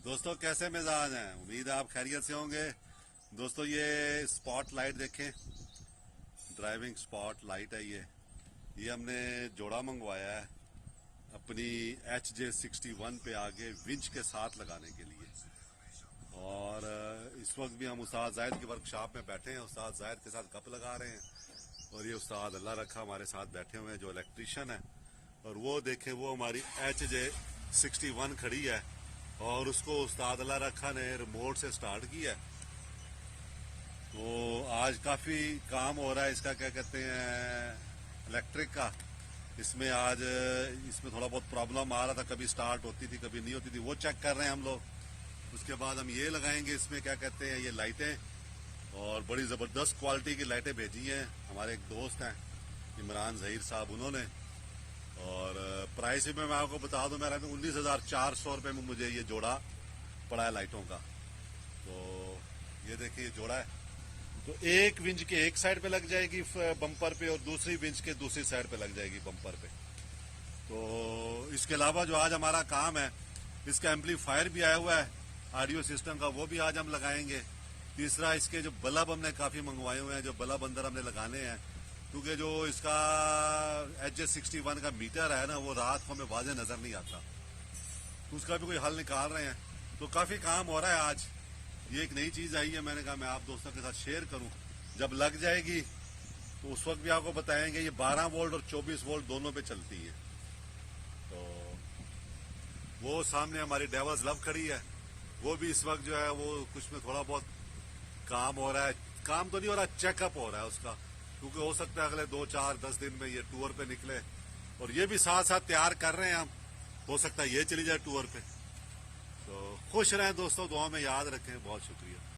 दोस्तों कैसे मिजाज हैं। उम्मीद है आप खैरियत से होंगे। दोस्तों ये स्पॉट लाइट देखें, ड्राइविंग स्पॉट लाइट है ये हमने जोड़ा मंगवाया है अपनी HJ61 पे आगे विंच के साथ लगाने के लिए। और इस वक्त भी हम उस्ताद जाहिद की वर्कशॉप में बैठे हैं, उस्ताद जाहिद के साथ गप लगा रहे हैं। और ये उस्ताद अल्लाह रखा हमारे साथ बैठे हुए हैं जो इलेक्ट्रीशियन है। और वो देखें, वो हमारी HJ61 खड़ी है और उसको उस्ताद अल्लाह रखा ने रिमोट से स्टार्ट किया है। तो आज काफ़ी काम हो रहा है इसका, क्या कहते हैं, इलेक्ट्रिक का। इसमें आज इसमें थोड़ा बहुत प्रॉब्लम आ रहा था, कभी स्टार्ट होती थी कभी नहीं होती थी, वो चेक कर रहे हैं हम लोग। उसके बाद हम ये लगाएंगे इसमें, क्या कहते हैं, ये लाइटें। और बड़ी ज़बरदस्त क्वालिटी की लाइटें भेजी हैं हमारे एक दोस्त हैं इमरान ज़हीर साहब, उन्होंने। और प्राइस भी मैं आपको बता दूं, मेरा 19,400 रुपये में मुझे ये जोड़ा पड़ा है लाइटों का। तो ये देखिए ये जोड़ा है, तो एक विंच के एक साइड पे लग जाएगी बम्पर पे और दूसरी विंच के दूसरी साइड पे लग जाएगी बम्पर पे। तो इसके अलावा जो आज हमारा काम है, इसका एम्पलीफायर भी आया हुआ है ऑडियो सिस्टम का, वो भी आज हम लगाएंगे। तीसरा, इसके जो बल्ब हमने काफ़ी मंगवाए हुए हैं, जो बल्ब अंदर हमने लगाने हैं, क्योंकि जो इसका HJ61 का मीटर है ना, वो रात को हमें वाज़ेह नज़र नहीं आता, तो उसका भी कोई हल निकाल रहे हैं। तो काफ़ी काम हो रहा है आज। ये एक नई चीज़ आई है, मैंने कहा मैं आप दोस्तों के साथ शेयर करूं। जब लग जाएगी तो उस वक्त भी आपको बताएंगे। ये 12 वोल्ट और 24 वोल्ट दोनों पे चलती है। तो वो सामने हमारी डेवल्स लव खड़ी है, वो भी इस वक्त जो है वो कुछ में थोड़ा बहुत काम हो रहा है। काम तो नहीं हो रहा, चेकअप हो रहा है उसका, क्योंकि हो सकता है अगले 2-4-10 दिन में ये टूर पे निकले। और ये भी साथ साथ तैयार कर रहे हैं हम, हो सकता है ये चली जाए टूर पे। तो खुश रहें दोस्तों, दुआ में याद रखें। बहुत शुक्रिया।